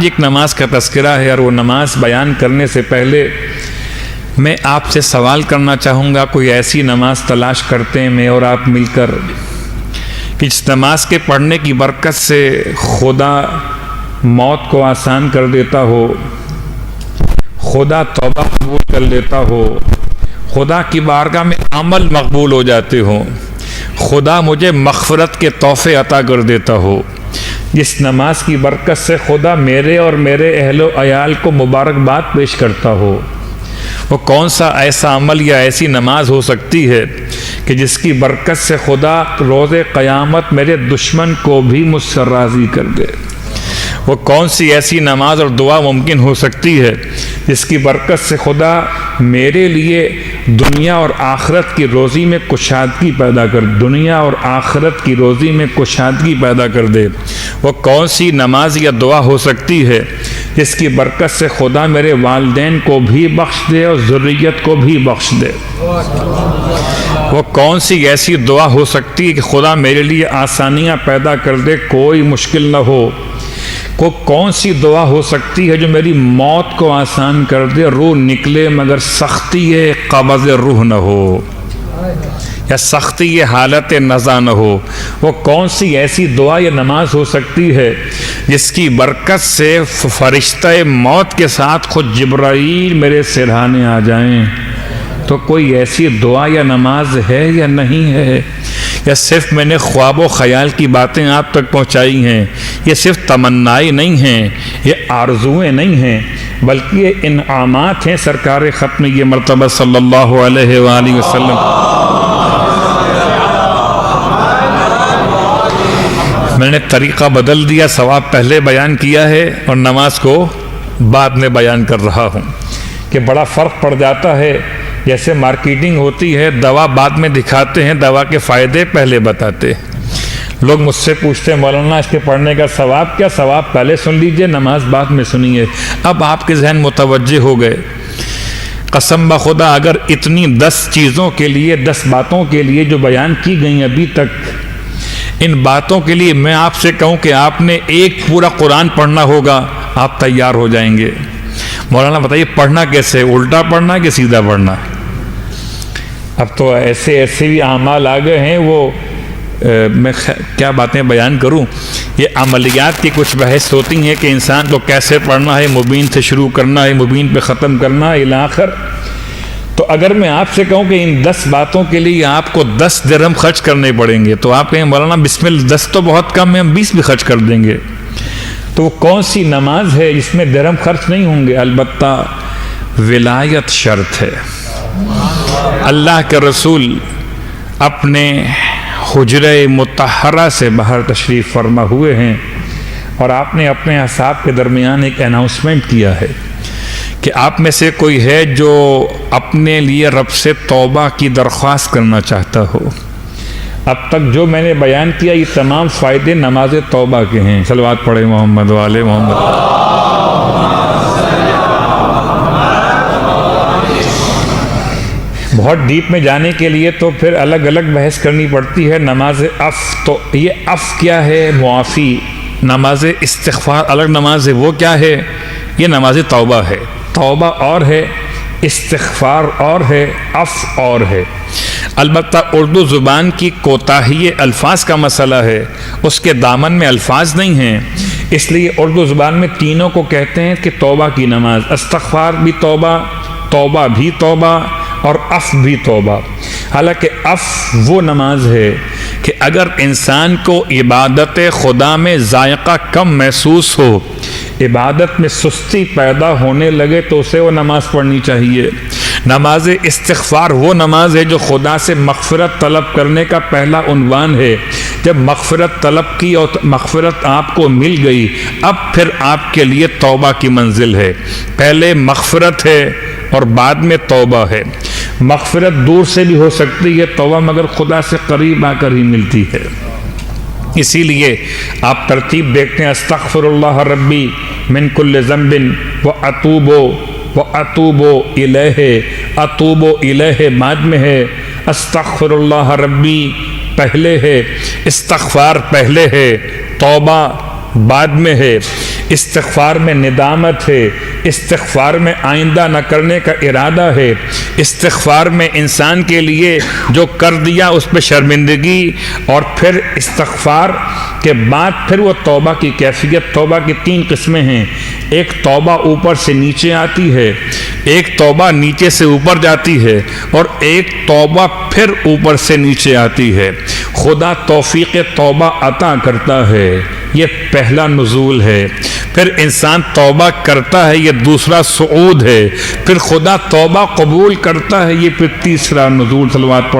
ایک نماز کا تذکرہ ہے، اور وہ نماز بیان کرنے سے پہلے میں آپ سے سوال کرنا چاہوں گا، کوئی ایسی نماز تلاش کرتے ہیں میں اور آپ مل کر کہ اس نماز کے پڑھنے کی برکت سے خدا موت کو آسان کر دیتا ہو، خدا توبہ قبول کر لیتا ہو، خدا کی بارگاہ میں عمل مقبول ہو جاتے ہوں، خدا مجھے مغفرت کے تحفے عطا کر دیتا ہو، جس نماز کی برکت سے خدا میرے اور میرے اہل و عیال کو مبارکباد پیش کرتا ہو، وہ کون سا ایسا عمل یا ایسی نماز ہو سکتی ہے کہ جس کی برکت سے خدا روز قیامت میرے دشمن کو بھی مجھ سے راضی کر دے؟ وہ کون سی ایسی نماز اور دعا ممکن ہو سکتی ہے جس کی برکت سے خدا میرے لیے دنیا اور آخرت کی روزی میں کشادگی پیدا کر دنیا اور آخرت کی روزی میں کشادگی پیدا کر دے؟ وہ کون سی نماز یا دعا ہو سکتی ہے جس کی برکت سے خدا میرے والدین کو بھی بخش دے اور ذریت کو بھی بخش دے؟ وہ کون سی ایسی دعا ہو سکتی ہے کہ خدا میرے لیے آسانیاں پیدا کر دے، کوئی مشکل نہ ہو؟ کون سی دعا ہو سکتی ہے جو میری موت کو آسان کر دے، روح نکلے مگر سختی قبض روح نہ ہو، یا سختی حالت نزا نہ ہو؟ وہ کون سی ایسی دعا یا نماز ہو سکتی ہے جس کی برکت سے فرشتہ موت کے ساتھ خود جبرائیل میرے سرہانے آ جائیں؟ تو کوئی ایسی دعا یا نماز ہے یا نہیں ہے؟ یا صرف میں نے خواب و خیال کی باتیں آپ تک پہنچائی ہیں؟ یہ صرف تمنائیں نہیں ہیں، یہ آرزویں نہیں ہیں، بلکہ یہ انعامات ہیں سرکار ختم یہ مرتبہ صلی اللہ علیہ وآلہ وسلم۔ میں نے طریقہ بدل دیا، ثواب پہلے بیان کیا ہے اور نماز کو بعد میں بیان کر رہا ہوں، کہ بڑا فرق پڑ جاتا ہے۔ جیسے مارکیٹنگ ہوتی ہے، دوا بعد میں دکھاتے ہیں، دوا کے فائدے پہلے بتاتے ہیں۔ لوگ مجھ سے پوچھتے ہیں مولانا اس کے پڑھنے کا ثواب کیا؟ ثواب پہلے سن لیجئے، نماز بعد میں سنیے۔ اب آپ کے ذہن متوجہ ہو گئے۔ قسم بخدا اگر اتنی 10 چیزوں کے لیے، 10 باتوں کے لیے جو بیان کی گئیں ابھی تک، ان باتوں کے لیے میں آپ سے کہوں کہ آپ نے ایک پورا قرآن پڑھنا ہوگا، آپ تیار ہو جائیں گے۔ مولانا بتائیے پڑھنا کیسے؟ الٹا پڑھنا کہ سیدھا پڑھنا؟ اب تو ایسے بھی اعمال آ گئے ہیں، وہ میں کیا باتیں بیان کروں۔ یہ عملیات کی کچھ بحث ہوتی ہیں کہ انسان کو کیسے پڑھنا ہے، مبین سے شروع کرنا ہے، مبین پہ ختم کرنا ہے، الی آخر۔ تو اگر میں آپ سے کہوں کہ ان 10 باتوں کے لیے آپ کو 10 درہم خرچ کرنے پڑیں گے، تو آپ کہیں مولانا بسم اللہ 10 تو بہت کم ہے، ہم 20 بھی خرچ کر دیں گے۔ تو وہ کون سی نماز ہے جس میں درہم خرچ نہیں ہوں گے؟ البتہ ولایت شرط ہے۔ اللہ کے رسول اپنے حجرہ مطہرہ سے باہر تشریف فرما ہوئے ہیں، اور آپ نے اپنے اصحاب کے درمیان ایک اناؤنسمنٹ کیا ہے کہ آپ میں سے کوئی ہے جو اپنے لیے رب سے توبہ کی درخواست کرنا چاہتا ہو۔ اب تک جو میں نے بیان کیا یہ تمام فائدے نماز توبہ کے ہیں۔ صلوات پڑھیں محمد وآل محمد۔ بہت ڈیپ میں جانے کے لیے تو پھر الگ الگ بحث کرنی پڑتی ہے۔ نماز عف، تو یہ عف کیا ہے؟ معافی۔ نماز استغفار الگ نماز ہے، وہ کیا ہے؟ یہ نماز توبہ ہے۔ توبہ اور ہے، استغفار اور ہے، عف اور ہے۔ البتہ اردو زبان کی کوتاہی الفاظ کا مسئلہ ہے، اس کے دامن میں الفاظ نہیں ہیں، اس لیے اردو زبان میں تینوں کو کہتے ہیں کہ توبہ کی نماز۔ استغفار بھی توبہ، توبہ بھی توبہ، اور عف بھی توبہ۔ حالانکہ عف وہ نماز ہے کہ اگر انسان کو عبادت خدا میں ذائقہ کم محسوس ہو، عبادت میں سستی پیدا ہونے لگے، تو اسے وہ نماز پڑھنی چاہیے۔ نماز استغفار وہ نماز ہے جو خدا سے مغفرت طلب کرنے کا پہلا عنوان ہے۔ جب مغفرت طلب کی اور مغفرت آپ کو مل گئی، اب پھر آپ کے لیے توبہ کی منزل ہے۔ پہلے مغفرت ہے اور بعد میں توبہ ہے۔ مغفرت دور سے بھی ہو سکتی ہے، توبہ مگر خدا سے قریب آ کر ہی ملتی ہے۔ اسی لیے آپ ترتیب دیکھتے ہیں، استغفر اللہ ربی من کل ذنب واتوب الیہ، اتوب الیہ بعد میں ہے، استغفر اللہ ربی پہلے ہے، استغفار پہلے ہے، توبہ بعد میں ہے۔ استغفار میں ندامت ہے، استغفار میں آئندہ نہ کرنے کا ارادہ ہے، استغفار میں انسان کے لیے جو کر دیا اس پہ شرمندگی، اور پھر استغفار کے بعد پھر وہ توبہ کی کیفیت۔ توبہ کی 3 قسمیں ہیں، ایک توبہ اوپر سے نیچے آتی ہے، ایک توبہ نیچے سے اوپر جاتی ہے، اور ایک توبہ پھر اوپر سے نیچے آتی ہے۔ خدا توفیق توبہ عطا کرتا ہے، یہ پہلا نزول ہے۔ پھر انسان توبہ کرتا ہے، یہ دوسرا صعود ہے۔ پھر خدا توبہ قبول کرتا ہے، یہ پھر تیسرا نزول۔ صلوات پڑھ